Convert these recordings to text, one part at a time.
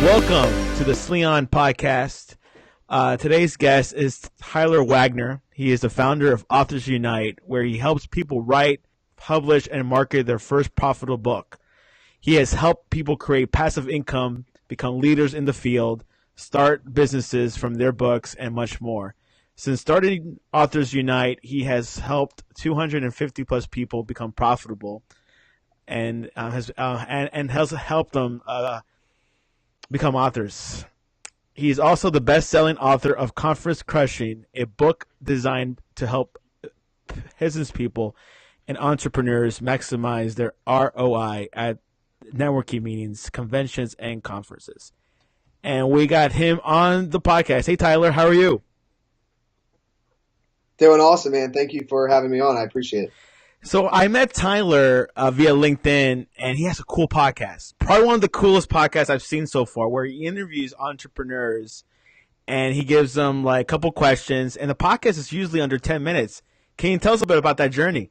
Welcome to the Sleon podcast. Today's guest is Tyler Wagner. He is the founder of Authors Unite, where he helps people write, publish, and market their first profitable book. He has helped people create passive income, become leaders in the field, start businesses from their books, and much more. Since starting Authors Unite, he has helped 250 plus people become profitable, and has helped them become authors. He is also the best-selling author of Conference Crushing, a book designed to help business people and entrepreneurs maximize their ROI at networking meetings, conventions, and conferences. And we got him on the podcast. Hey, Tyler, how are you? Doing awesome, man. Thank you for having me on. I appreciate it. So I met Tyler via LinkedIn, and he has a cool podcast. Probably one of the coolest podcasts I've seen so far, where he interviews entrepreneurs, and he gives them like a couple questions, and the podcast is usually under 10 minutes. Can you tell us a bit about that journey?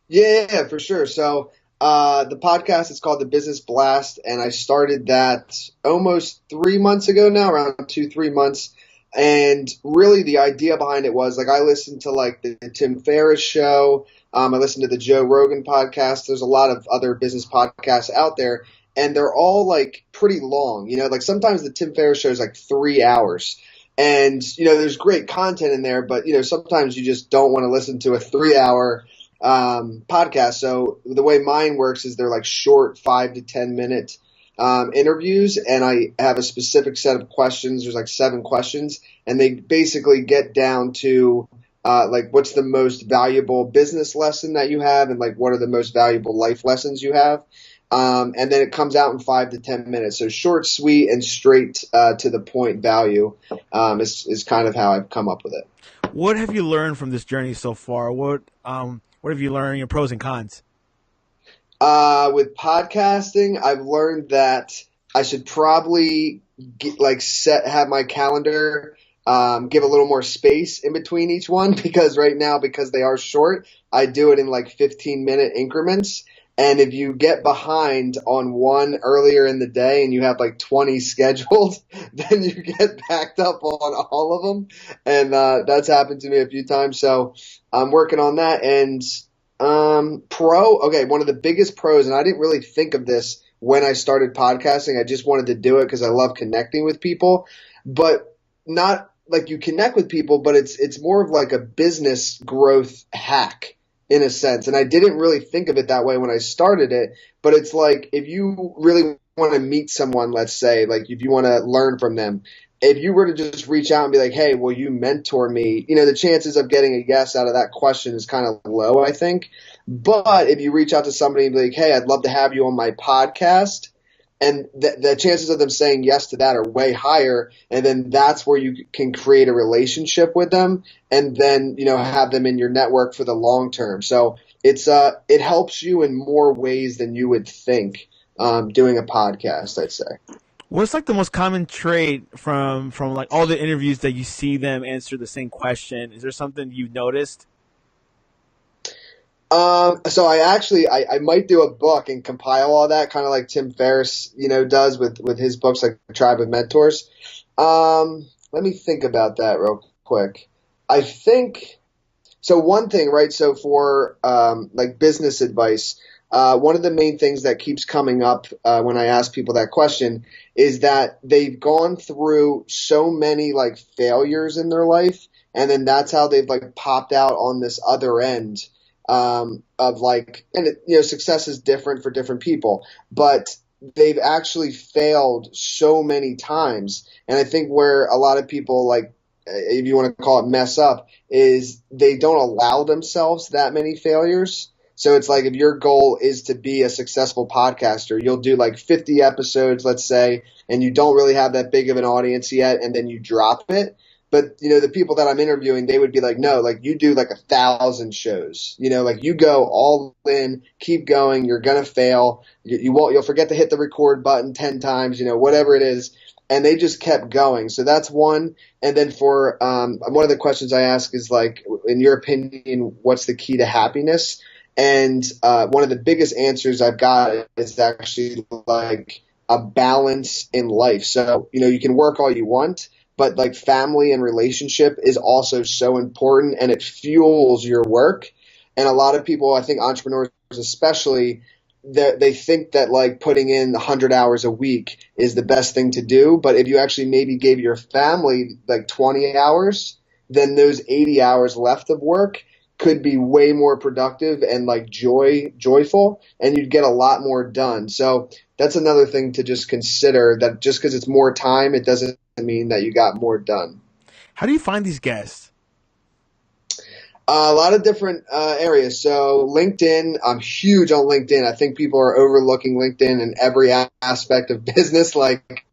Yeah, for sure. So the podcast is called The Business Blast, and I started that almost 3 months ago now, around 2-3 months. And really the idea behind it was, like, I listened to like the Tim Ferriss show. I listened to the Joe Rogan podcast. There's a lot of other business podcasts out there, and they're all like pretty long. You know, like sometimes the Tim Ferriss show is like 3 hours, and you know there's great content in there, but you know sometimes you just don't want to listen to a 3 hour podcast. So the way mine works is they're like short 5 to 10 minute interviews, and I have a specific set of questions. There's like 7 questions, and they basically get down to like what's the most valuable business lesson that you have, and like what are the most valuable life lessons you have. And then it comes out in 5 to 10 minutes. So short, sweet, and straight to the point value is kind of how I've come up with it. What have you learned from this journey so far? What have you learned, your pros and cons? With podcasting, I've learned that I should probably have my calendar give a little more space in between each one, because right now, because they are short, I do it in like 15-minute increments. And if you get behind on one earlier in the day and you have like 20 scheduled, then you get backed up on all of them. And that's happened to me a few times. So I'm working on that. And one of the biggest pros, and I didn't really think of this when I started podcasting. I just wanted to do it because I love connecting with people, but not like you connect with people, but it's more of like a business growth hack in a sense. And I didn't really think of it that way when I started it, but it's like if you really want to meet someone, let's say, like if you want to learn from them, if you were to just reach out and be like, hey, will you mentor me? You know, the chances of getting a yes out of that question is kind of low, I think. But if you reach out to somebody and be like, hey, I'd love to have you on my podcast, and the chances of them saying yes to that are way higher. And then that's where you can create a relationship with them, and then, you know, have them in your network for the long term. So it helps you in more ways than you would think doing a podcast, I'd say. What's like the most common trait from like all the interviews that you see them answer the same question? Is there something you've noticed? So I might do a book and compile all that, kind of like Tim Ferriss, you know, does with his books, like Tribe of Mentors. Let me think about that real quick. I think, so one thing, right? So for, like business advice, one of the main things that keeps coming up, when I ask people that question is that they've gone through so many like failures in their life. And then that's how they've like popped out on this other end. Of like, and you know, success is different for different people, but they've actually failed so many times. And I think where a lot of people, like, if you want to call it mess up, is they don't allow themselves that many failures. So it's like if your goal is to be a successful podcaster, you'll do like 50 episodes, let's say, and you don't really have that big of an audience yet, and then you drop it. But, you know, the people that I'm interviewing, they would be like, no, like you do like 1,000 shows, you know, like you go all in, keep going. You're going to fail. You'll forget to hit the record button 10 times, you know, whatever it is. And they just kept going. So that's one. And then for one of the questions I ask is like, in your opinion, what's the key to happiness? And one of the biggest answers I've got is actually like, a balance in life. So, you can work all you want, but like family and relationship is also so important and it fuels your work. And a lot of people, I think entrepreneurs especially, that they think that like putting in 100 hours a week is the best thing to do. But if you actually maybe gave your family like 20 hours, then those 80 hours left of work could be way more productive and like joyful, and you'd get a lot more done. So that's another thing to just consider, that just because it's more time, it doesn't mean that you got more done. How do you find these guests? A lot of different areas. So LinkedIn, I'm huge on LinkedIn. I think people are overlooking LinkedIn in every aspect of business. Like,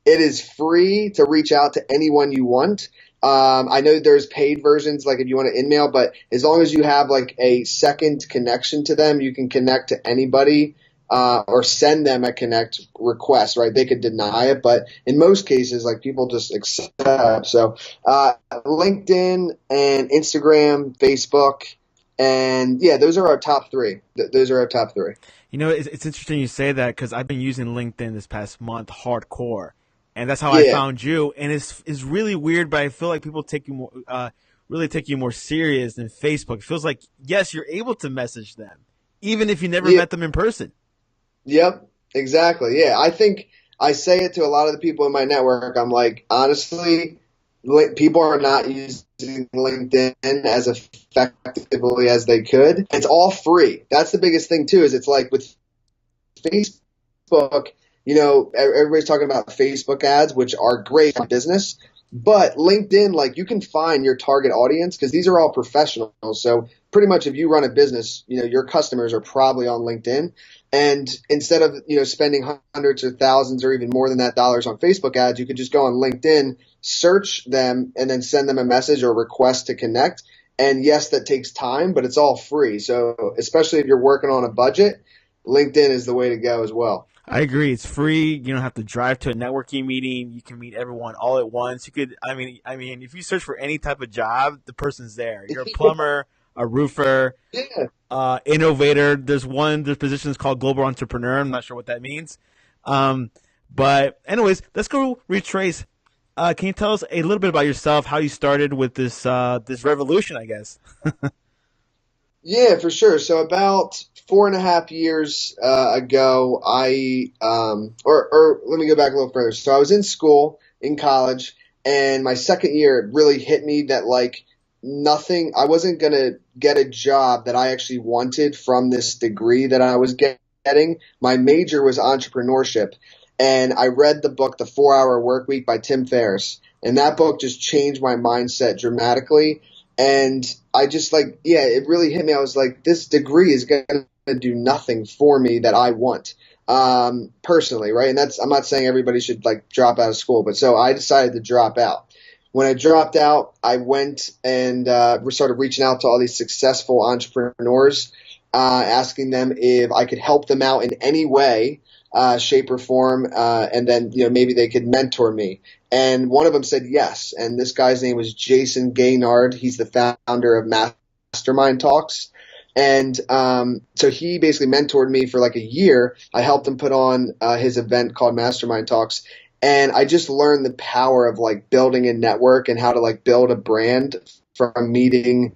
it is free to reach out to anyone you want. I know there's paid versions, like if you want to email, but as long as you have like a second connection to them, you can connect to anybody or send them a connect request, right? They could deny it, but in most cases, like people just accept. So LinkedIn and Instagram, Facebook, and yeah, those are our top three. Those are our top three. It's interesting you say that because I've been using LinkedIn this past month hardcore, and that's how I Yeah. found you. And it's really weird, but I feel like people take you more, really take you more serious than Facebook. It feels like, yes, you're able to message them, even if you never Yeah. met them in person. Yep, exactly. Yeah, I think I say it to a lot of the people in my network. I'm like, honestly, people are not using LinkedIn as effectively as they could. It's all free. That's the biggest thing too. Is it's like with Facebook, everybody's talking about Facebook ads, which are great for business. But LinkedIn, like you can find your target audience because these are all professionals. So pretty much if you run a business, your customers are probably on LinkedIn. And instead of, spending hundreds or thousands or even more than that dollars on Facebook ads, you could just go on LinkedIn, search them, and then send them a message or request to connect. And yes, that takes time, but it's all free. So especially if you're working on a budget, LinkedIn is the way to go as well. I agree. It's free. You don't have to drive to a networking meeting. You can meet everyone all at once. You could, I mean, if you search for any type of job, the person's there. You're a plumber, a roofer, Yeah. innovator. There's positions called global entrepreneur. I'm not sure what that means. Um, but anyways, let's go retrace. Can you tell us a little bit about yourself, how you started with this revolution, I guess? Yeah, for sure. So about 4.5 years ago, or let me go back a little further. So I was in school, in college, and my second year, it really hit me that like I wasn't gonna get a job that I actually wanted from this degree that I was getting. My major was entrepreneurship, and I read the book, The 4 Hour Work Week by Tim Ferriss, and that book just changed my mindset dramatically. And I just like, yeah, it really hit me. I was like, this degree is going to do nothing for me that I want, personally, right? And I'm not saying everybody should like drop out of school, but so I decided to drop out. When I dropped out, I went and started reaching out to all these successful entrepreneurs, asking them if I could help them out in any way, shape or form, and then maybe they could mentor me. And one of them said yes. And this guy's name was Jason Gaynard. He's the founder of Mastermind Talks. And so he basically mentored me for like a year. I helped him put on his event called Mastermind Talks. And I just learned the power of like building a network and how to like build a brand from learning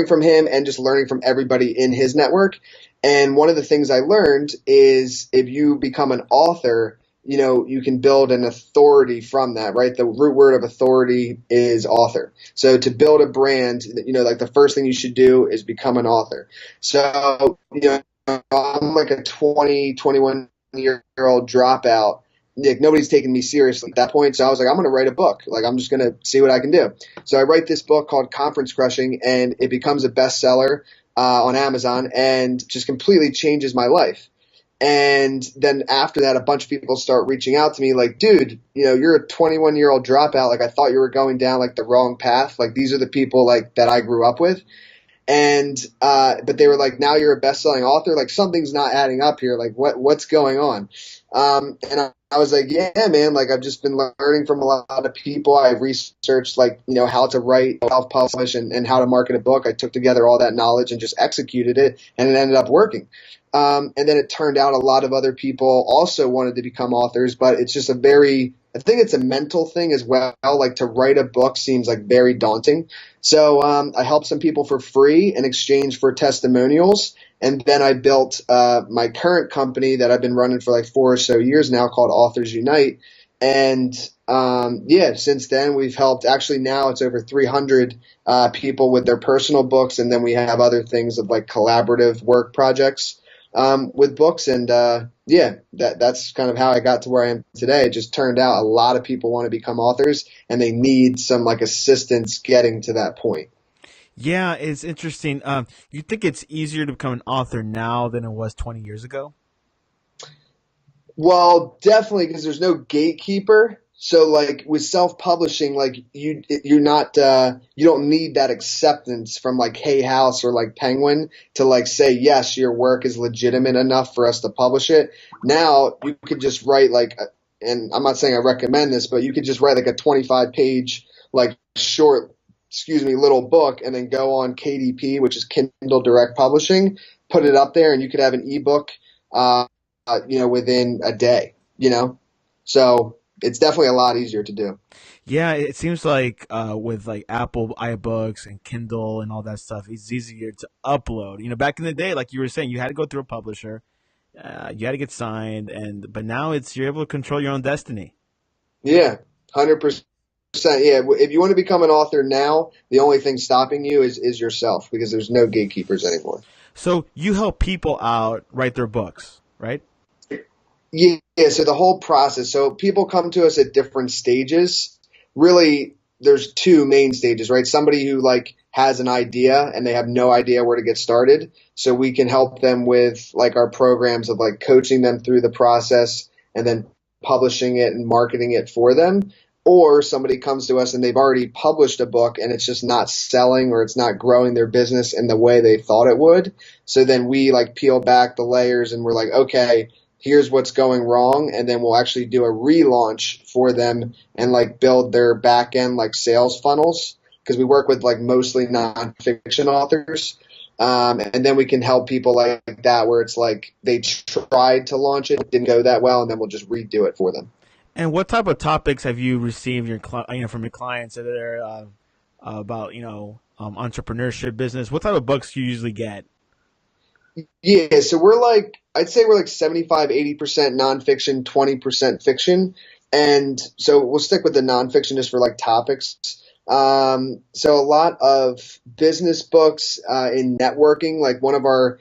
from him and just learning from everybody in his network. And one of the things I learned is if you become an author, you can build an authority from that, right? The root word of authority is author. So to build a brand, like the first thing you should do is become an author. So, I'm like a 21-year-old dropout. Like nobody's taking me seriously at that point. So I was like, I'm going to write a book. Like, I'm just going to see what I can do. So I write this book called Conference Crushing, and it becomes a bestseller on Amazon and just completely changes my life. And then after that, a bunch of people start reaching out to me like, dude, you're a 21-year-old dropout. Like, I thought you were going down like the wrong path. Like, these are the people like that I grew up with. And, but they were like, now you're a best-selling author. Like, something's not adding up here. Like, what's going on? And I was like, yeah, man, like I've just been learning from a lot of people. I've researched like, how to write, self-publish and how to market a book. I took together all that knowledge and just executed it, and it ended up working. And then it turned out a lot of other people also wanted to become authors, but it's just I think it's a mental thing as well. Like to write a book seems like very daunting. So I helped some people for free in exchange for testimonials. And then I built my current company that I've been running for like 4 or so years now called Authors Unite. And yeah, since then we've helped, actually now it's over 300 people with their personal books. And then we have other things of like collaborative work projects with books. And yeah, that's kind of how I got to where I am today. It just turned out a lot of people want to become authors and they need some like assistance getting to that point. Yeah, it's interesting. You think it's easier to become an author now than it was 20 years ago? Well, definitely because there's no gatekeeper. So like with self-publishing, like you're not you don't need that acceptance from like Hay House or like Penguin to like say yes, your work is legitimate enough for us to publish it. Now you could just write like, and I'm not saying I recommend this, but you could just write like a 25 page like short, little book, and then go on KDP, which is Kindle Direct Publishing, put it up there, and you could have an ebook. Within a day, so it's definitely a lot easier to do. Yeah, it seems like with like Apple iBooks and Kindle and all that stuff, it's easier to upload. Back in the day, like you were saying, you had to go through a publisher, you had to get signed, but now you're able to control your own destiny. Yeah, 100%. Yeah, if you want to become an author now, the only thing stopping you is yourself because there's no gatekeepers anymore. So you help people out write their books, right? Yeah, so the whole process. So people come to us at different stages. Really, there's two main stages, right? Somebody who like has an idea and they have no idea where to get started. So we can help them with like our programs of like coaching them through the process and then publishing it and marketing it for them. Or somebody comes to us and they've already published a book and it's just not selling or it's not growing their business in the way they thought it would. So then we like peel back the layers and we're like, okay, here's what's going wrong. And then we'll actually do a relaunch for them and like build their back end like sales funnels because we work with like mostly nonfiction authors. And then we can help people like that where it's like they tried to launch it, it didn't go that well, and then we'll just redo it for them. And what type of topics have you received from your clients that are about entrepreneurship, business? What type of books do you usually get? Yeah, so I'd say we're like 75, 80% nonfiction, 20% fiction. And so we'll stick with the nonfiction just for like topics. So a lot of business books in networking, like one of our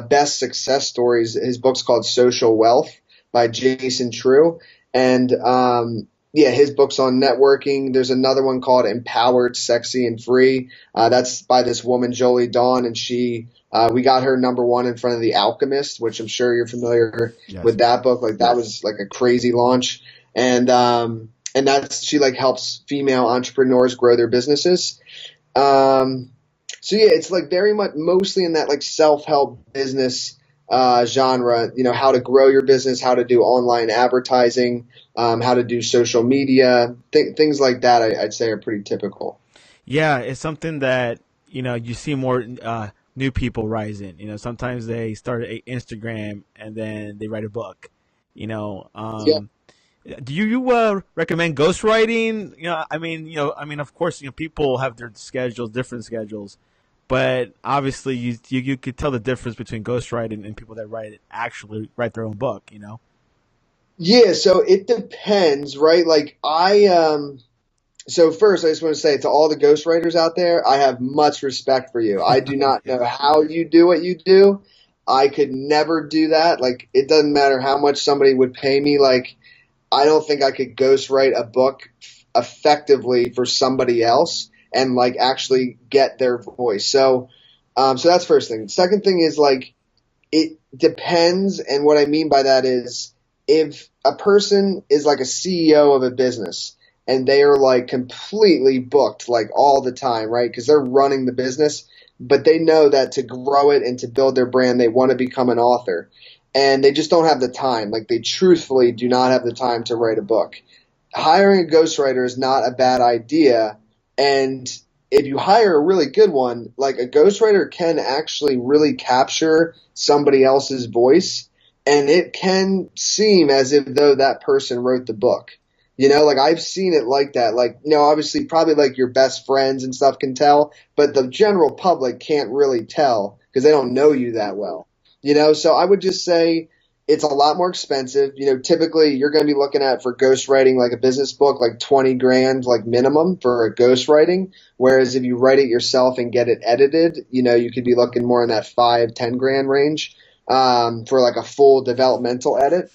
best success stories, his book's called Social Wealth by Jason True. And yeah, his book's on networking. There's another one called Empowered, Sexy, and Free. That's by this woman, Jolie Dawn, and we got her #1 in front of The Alchemist, which I'm sure you're familiar Yes. with that book. Like that was like a crazy launch. And she like helps female entrepreneurs grow their businesses. So yeah, it's like very much mostly in that like self-help business genre, how to grow your business, how to do online advertising, how to do social media, things like that. I'd say are pretty typical. Yeah, it's something that you see more new people rising. Sometimes they start a Instagram and then they write a book. Yeah. Do you recommend ghostwriting? Of course, people have their schedules, different schedules, but obviously you could tell the difference between ghostwriting and people that actually write their own book. Yeah, so it depends, right? Like so first I just want to say to all the ghostwriters out there, I have much respect for you. I do not know how you do what you do. I could never do that. Like it doesn't matter how much somebody would pay me. Like I don't think I could ghostwrite a book effectively for somebody else and like actually get their voice. So that's first thing. Second thing is like it depends, and what I mean by that is if a person is like a CEO of a business and they are like completely booked like all the time, right? Because they're running the business, but they know that to grow it and to build their brand, they want to become an author. And they just don't have the time. Like they truthfully do not have the time to write a book. Hiring a ghostwriter is not a bad idea. And if you hire a really good one, like a ghostwriter can actually really capture somebody else's voice, and it can seem as if though that person wrote the book. Like I've seen it like that. Like, obviously probably like your best friends and stuff can tell, but the general public can't really tell because they don't know you that well. So I would just say it's a lot more expensive. Typically you're going to be looking at for ghostwriting like a business book, like 20 grand, like minimum for a ghostwriting. Whereas if you write it yourself and get it edited, you could be looking more in that 5-10 grand range, for like a full developmental edit.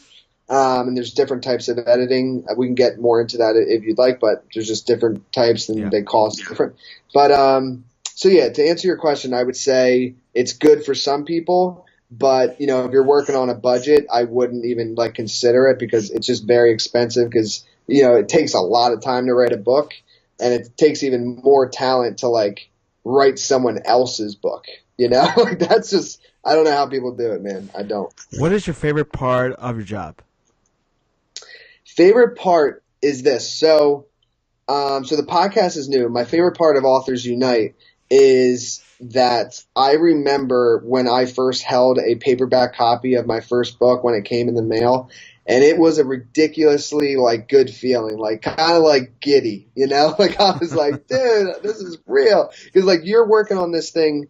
And there's different types of editing. We can get more into that if you'd like, but there's just different types and they cost different. But, so yeah, to answer your question, I would say it's good for some people. But, if you're working on a budget, I wouldn't even like consider it because it's just very expensive because, it takes a lot of time to write a book and it takes even more talent to like write someone else's book, like that's just, I don't know how people do it, man. I don't. What is your favorite part of your job? Favorite part is this. So the podcast is new. My favorite part of Authors Unite is that I remember when I first held a paperback copy of my first book when it came in the mail, and it was a ridiculously like good feeling, like kind of like giddy, like I was like, dude, this is real. Because like you're working on this thing,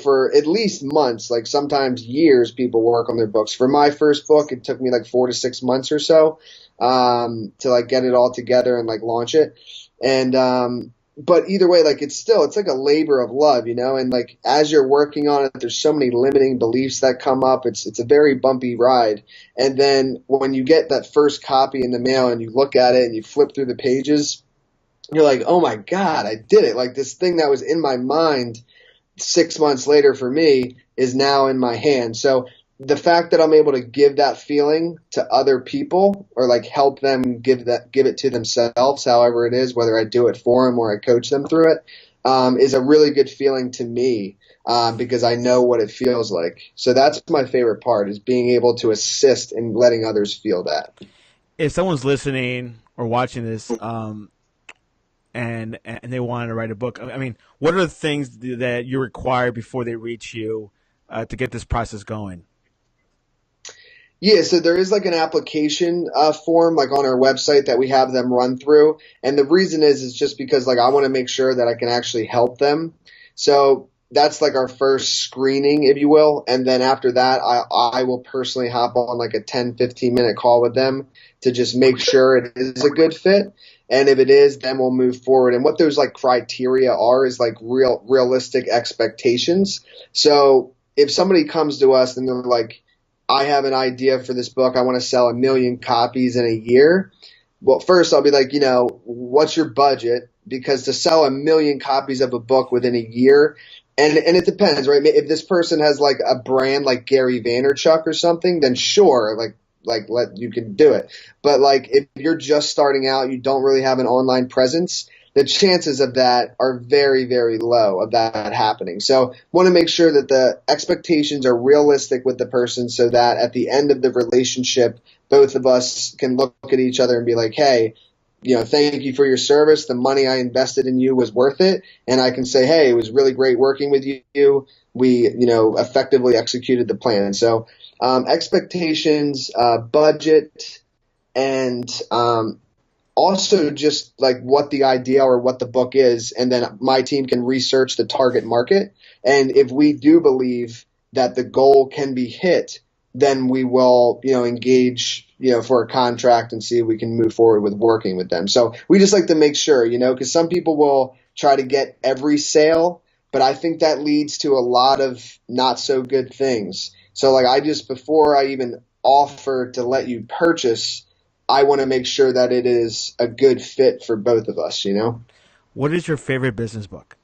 for at least months, like sometimes years people work on their books. For my first book, it took me like 4 to 6 months or so to like get it all together and like launch it. And but either way, like it's like a labor of love, and like as you're working on it, there's so many limiting beliefs that come up. It's a very bumpy ride. And then when you get that first copy in the mail and you look at it and you flip through the pages, you're like, oh my God, I did it. Like this thing that was in my mind 6 months later for me is now in my hand. So the fact that I'm able to give that feeling to other people or like help them give it to themselves, however it is, whether I do it for them or I coach them through it, is a really good feeling to me, because I know what it feels like. So that's my favorite part, is being able to assist in letting others feel that. If someone's listening or watching this, and they want to write a book, I mean, what are the things that you require before they reach you to get this process going? Yeah, so there is like an application form like on our website that we have them run through. And the reason is just because like I want to make sure that I can actually help them. So that's like our first screening, if you will. And then after that, I will personally hop on like a 10-15 minute call with them to just make sure it is a good fit. And if it is, then we'll move forward. And what those like criteria are is like realistic expectations. So if somebody comes to us and they're like, I have an idea for this book. I want to sell 1 million copies in a year. Well, first I'll be like, what's your budget? Because to sell 1 million copies of a book within a year, and it depends, right? If this person has like a brand like Gary Vaynerchuk or something, then sure, you can do it. But like if you're just starting out, you don't really have an online presence, the chances of that are very, very low of that happening. So want to make sure that the expectations are realistic with the person so that at the end of the relationship, both of us can look at each other and be like, hey, thank you for your service. The money I invested in you was worth it. And I can say, hey, it was really great working with you. We, effectively executed the plan. So expectations, budget, and also just like what the idea or what the book is, and then my team can research the target market. And if we do believe that the goal can be hit, then we will, engage, for a contract and see if we can move forward with working with them. So we just like to make sure, because some people will try to get every sale, but I think that leads to a lot of not so good things. So like before I even offer to let you purchase, I want to make sure that it is a good fit for both of us, What is your favorite business book?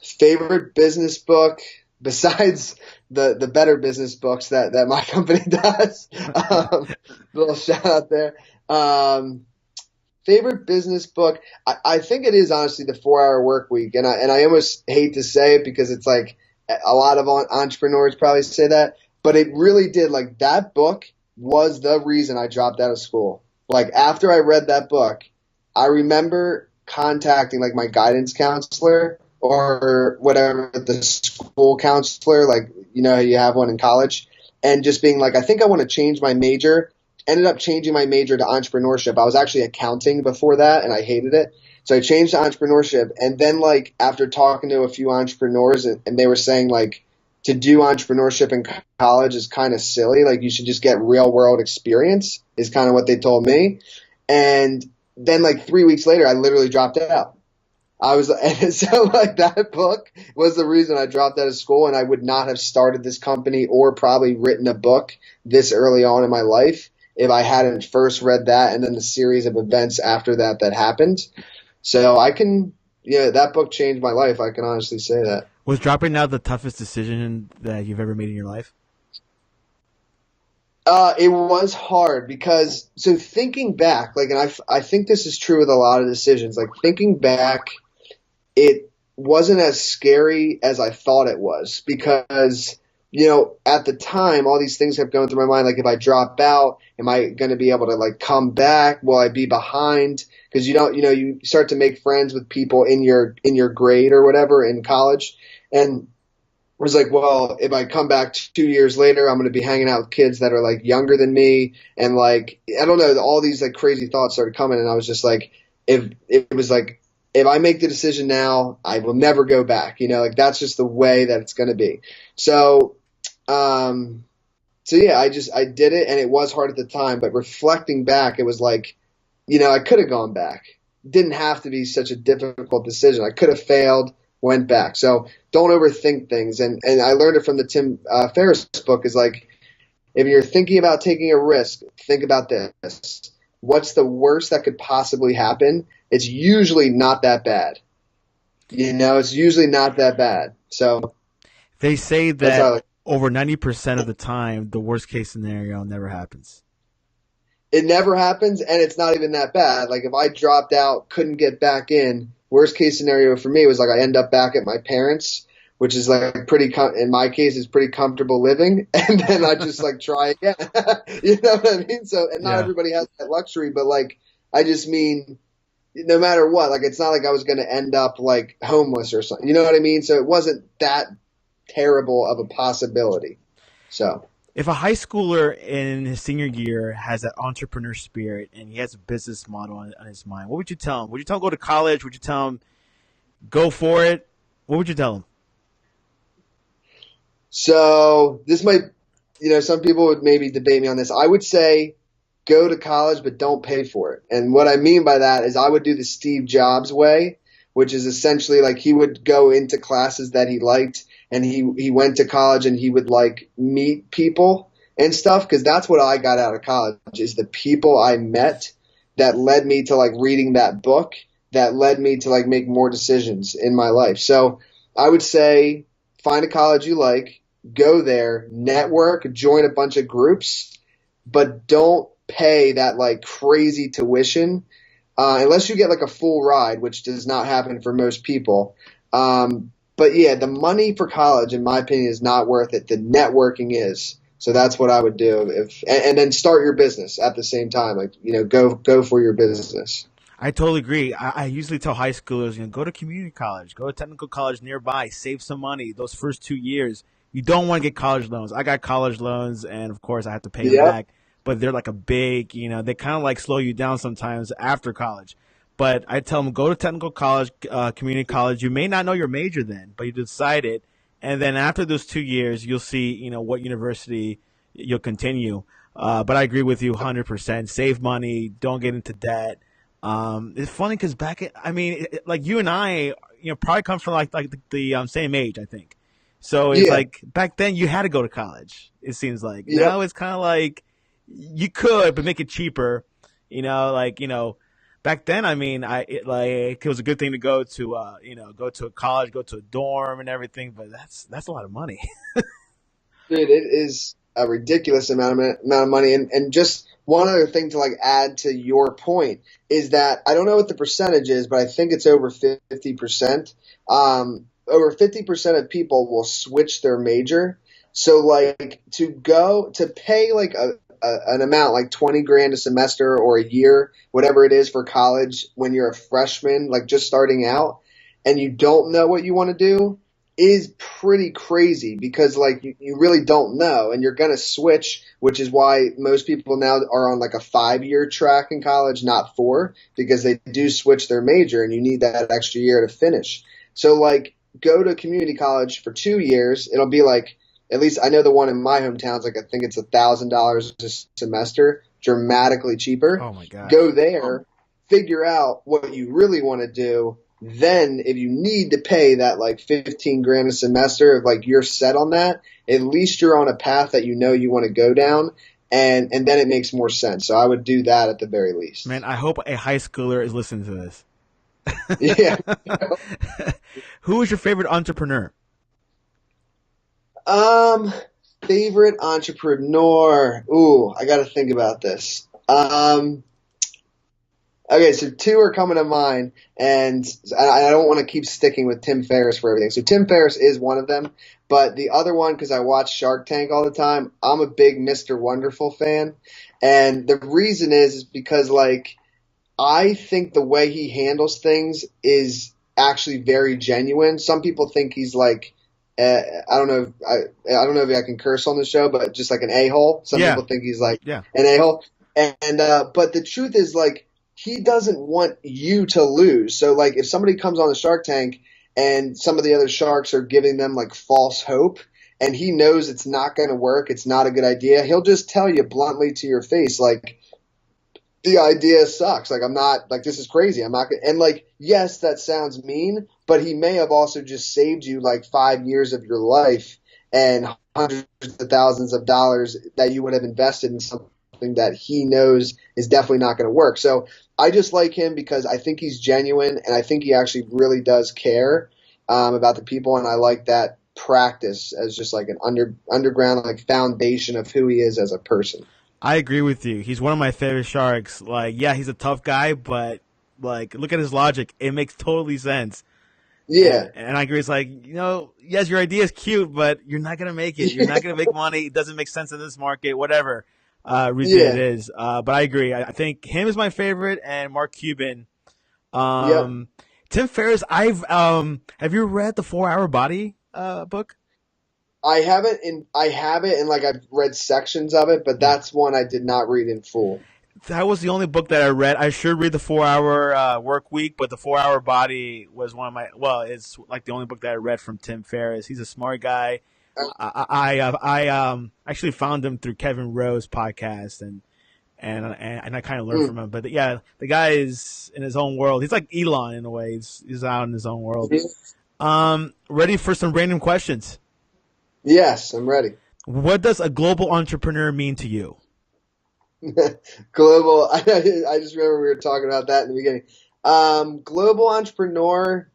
Favorite business book besides the better business books that my company does. Little shout out there. Favorite business book. I think it is honestly the 4-Hour Work Week. And I almost hate to say it because it's like a lot of entrepreneurs probably say that, but it really did. Like that book was the reason I dropped out of school. Like after I read that book, I remember contacting like my guidance counselor or whatever, the school counselor, like, you know, you have one in college, and just being like, I think I want to change my major. Ended up changing my major to entrepreneurship. I was actually accounting before that and I hated it. So I changed to entrepreneurship. And then like after talking to a few entrepreneurs and they were saying like to do entrepreneurship in college is kind of silly. Like you should just get real world experience is kind of what they told me. And then like 3 weeks later, I literally dropped out. And so like that book was the reason I dropped out of school, and I would not have started this company or probably written a book this early on in my life if I hadn't first read that and then the series of events after that happened. So that book changed my life. I can honestly say that. Was dropping out the toughest decision that you've ever made in your life? It was hard because, so thinking back, like, and I think this is true with a lot of decisions, like thinking back, it wasn't as scary as I thought it was because, you know, at the time, all these things kept going through my mind. Like, if I drop out, am I going to be able to like come back? Will I be behind? Because you start to make friends with people in your grade or whatever in college. And I was like, well, if I come back 2 years later, I'm going to be hanging out with kids that are like younger than me. And like, I don't know, all these like crazy thoughts started coming. And I was just like, if I make the decision now, I will never go back. You know, like that's just the way that it's going to be. So yeah, I did it, and it was hard at the time, but reflecting back, it was like, you know, I could have gone back. It didn't have to be such a difficult decision. I could have failed, went back. So don't overthink things. And I learned it from the Tim Ferriss book is like, if you're thinking about taking a risk, think about this. What's the worst that could possibly happen? It's usually not that bad. You know, it's usually not that bad. So they say that over 90% of the time, the worst case scenario never happens. It never happens, and it's not even that bad. Like if I dropped out, couldn't get back in, worst case scenario for me was like I end up back at my parents', which is like in my case, is pretty comfortable living, and then I just like try again. You know what I mean? So, and not everybody has that luxury, but like I just mean, no matter what, like it's not like I was going to end up like homeless or something. You know what I mean? So it wasn't that terrible of a possibility. So if a high schooler in his senior year has that entrepreneur spirit and he has a business model on his mind, what would you tell him? Would you tell him go to college? Would you tell him go for it? What would you tell him? So this might, you know, some people would maybe debate me on this. I would say go to college, but don't pay for it. And what I mean by that is I would do the Steve Jobs way, which is essentially like he would go into classes that he liked, and he went to college and he would like meet people and stuff, because that's what I got out of college is the people I met that led me to like reading that book, that led me to like make more decisions in my life. So I would say find a college you like, go there, network, join a bunch of groups, but don't pay that like crazy tuition unless you get like a full ride, which does not happen for most people. But yeah, the money for college, in my opinion, is not worth it. The networking is. So that's what I would do. And then start your business at the same time. Like, you know, go for your business. I totally agree. I usually tell high schoolers, you know, go to community college, go to technical college nearby, save some money those first 2 years. You don't want to get college loans. I got college loans, and of course I have to pay them back. But they're like a big, you know, they kind of like slow you down sometimes after college. But I tell them, go to technical college, community college. You may not know your major then, but you decide it. And then after those 2 years, you'll see, you know, what university you'll continue. But I agree with you 100%. Save money. Don't get into debt. It's funny because like you and I, you know, probably come from like the same age, I think. So it's like back then you had to go to college, it seems like. Now it's kind of like you could, but make it cheaper. You know, like, you know, back then, I mean, it was a good thing to go to, you know, go to a college, go to a dorm and everything, but that's a lot of money. Dude, it is a ridiculous amount of money. And just one other thing to like add to your point is that I don't know what the percentage is, but I think it's over 50%. Over 50% of people will switch their major. So like to pay like an amount like 20 grand a semester or a year, whatever it is for college when you're a freshman, like just starting out, and you don't know what you want to do is pretty crazy because like you really don't know and you're going to switch, which is why most people now are on like a 5-year track in college, not 4, because they do switch their major and you need that extra year to finish. So like go to community college for 2 years. It'll be like, at least I know the one in my hometown is like, I think it's $1,000 a semester, dramatically cheaper. Oh my gosh. Go there, figure out what you really want to do. Then if you need to pay that like 15 grand a semester, if like you're set on that, at least you're on a path that you know you want to go down, and then it makes more sense. So I would do that at the very least. Man, I hope a high schooler is listening to this. Yeah. Who is your favorite entrepreneur? Favorite entrepreneur. Ooh, I got to think about this. Okay, so 2 are coming to mind, and I don't want to keep sticking with Tim Ferriss for everything. So Tim Ferriss is one of them, but the other one, because I watch Shark Tank all the time, I'm a big Mr. Wonderful fan, and the reason is because like I think the way he handles things is actually very genuine. Some people think he's like I don't know if I can curse on the show, but just like an a-hole. Some people think he's like an a-hole, and but the truth is like, he doesn't want you to lose. So like if somebody comes on the Shark Tank and some of the other sharks are giving them like false hope and he knows it's not going to work, it's not a good idea, he'll just tell you bluntly to your face, like, the idea sucks. Like, I'm not, like, this is crazy. I'm not going to, and like, yes, that sounds mean, but he may have also just saved you like 5 years of your life and hundreds of thousands of dollars that you would have invested in something that he knows is definitely not going to work. So I just like him because I think he's genuine and I think he actually really does care about the people. And I like that practice as just like an underground like foundation of who he is as a person. I agree with you. He's one of my favorite sharks. Like, yeah, he's a tough guy, but like, look at his logic. It makes totally sense. Yeah. And I agree. It's like, yes, your idea is cute, but you're not going to make it. You're not going to make money. It doesn't make sense in this market, whatever reason it is. But I agree. I think him is my favorite and Mark Cuban. Tim Ferriss, have you read the 4-Hour Body book? I haven't, and like I've read sections of it, but that's one I did not read in full. That was the only book that I read. I should read the 4-Hour Work Week, but the 4-Hour Body was one of my. Well, it's like the only book that I read from Tim Ferriss. He's a smart guy. I actually found him through Kevin Rowe's podcast, and I kind of learned from him. But yeah, the guy is in his own world. He's like Elon in a way. He's out in his own world. Ready for some random questions? Yes, I'm ready. What does a global entrepreneur mean to you? Global. I just remember we were talking about that in the beginning. Global entrepreneur.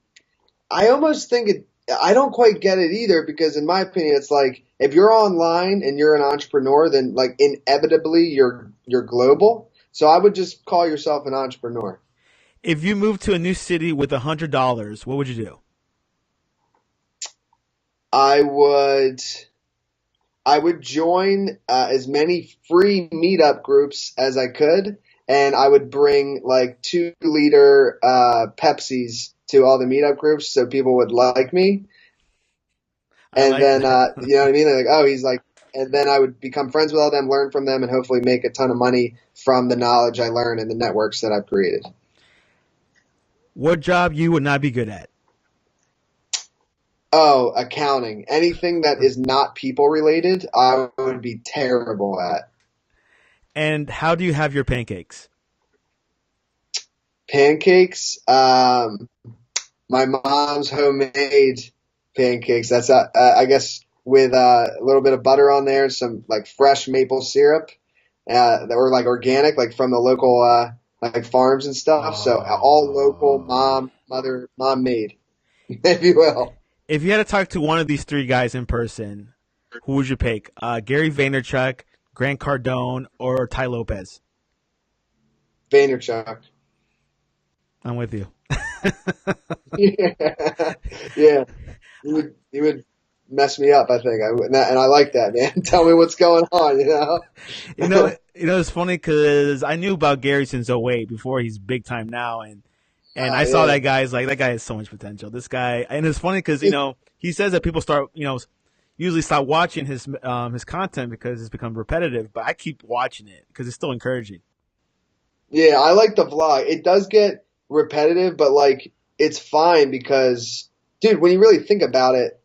I almost think it. I don't quite get it either because, in my opinion, it's like if you're online and you're an entrepreneur, then like inevitably you're global. So I would just call yourself an entrepreneur. If you moved to a new city with $100, what would you do? I would join as many free meetup groups as I could, and I would bring like 2-liter Pepsis to all the meetup groups so people would like me. And like then, you know what I mean? They're like, oh, he's like, and then I would become friends with all them, learn from them, and hopefully make a ton of money from the knowledge I learn and the networks that I've created. What job you would not be good at? Oh, accounting. Anything that is not people related, I would be terrible at. And how do you have your pancakes? Pancakes? My mom's homemade pancakes. That's, I guess, with a little bit of butter on there, some like fresh maple syrup that were like organic, like from the local like farms and stuff. Oh. So all local, mom made, if you will. If you had to talk to one of these 3 guys in person, who would you pick? Gary Vaynerchuk, Grant Cardone, or Ty Lopez? Vaynerchuk. I'm with you. Yeah. He would mess me up, I think. And I like that, man. Tell me what's going on, you know? It's funny because I knew about Gary since '08 before he's big time now, and I saw Yeah. that guy's like that guy has so much potential. This guy, and it's funny because he says that people start usually stop watching his content because it's become repetitive, but I keep watching it because it's still encouraging. Yeah, I like the vlog. It does get repetitive, but like it's fine because, dude, when you really think about it,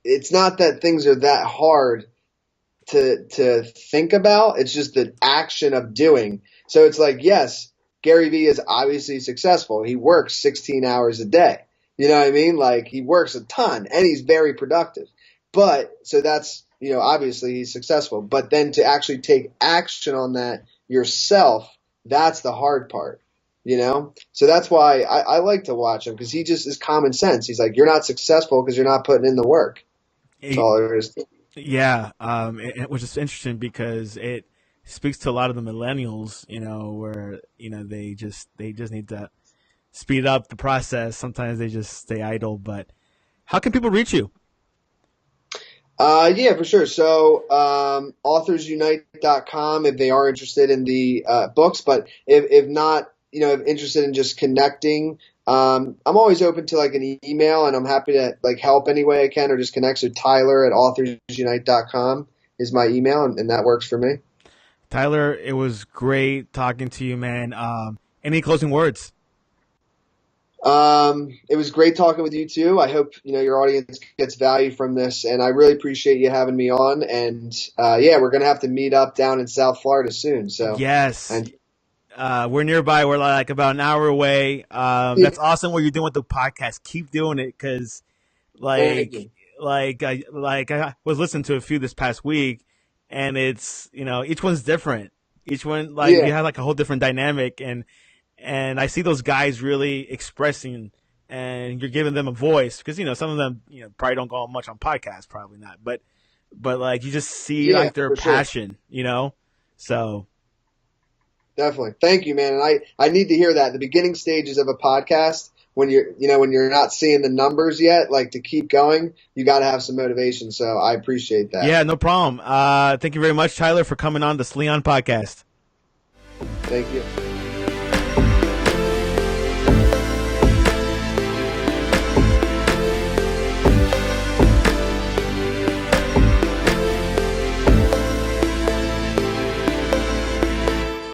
it's not that things are that hard to think about. It's just the action of doing. So it's like, yes, Gary Vee is obviously successful. He works 16 hours a day. You know what I mean? Like he works a ton and he's very productive. But so that's, obviously he's successful. But then to actually take action on that yourself, that's the hard part. So that's why I like to watch him because he just is common sense. He's like, you're not successful because you're not putting in the work. That's all there is. Yeah, which is interesting because it speaks to a lot of the millennials, where they just need to speed up the process. Sometimes they just stay idle. But how can people reach you? Yeah, for sure. So, authorsunite.com if they are interested in the books, but if not, if interested in just connecting, I'm always open to like an email and I'm happy to like help any way I can or just connect. So Tyler at authorsunite.com is my email and that works for me. Tyler, it was great talking to you, man. Any closing words? It was great talking with you too. I hope, your audience gets value from this and I really appreciate you having me on. And, yeah, we're going to have to meet up down in South Florida soon. So, Yes. and We're nearby. We're like about an hour away. yeah, That's awesome what you're doing with the podcast. Keep doing it because, thank like, you. I was listening to a few this past week, and it's each one's different. Each one Yeah, you have like a whole different dynamic, and I see those guys really expressing, and you're giving them a voice because some of them probably don't go much on podcasts, probably not, but like you just see yeah, like their for sure. passion. So. Definitely. Thank you, man. And I need to hear that. The beginning stages of a podcast, when you're not seeing the numbers yet, like to keep going, you got to have some motivation. So I appreciate that. Yeah, no problem. Thank you very much, Tyler, for coming on the Sleon podcast. Thank you.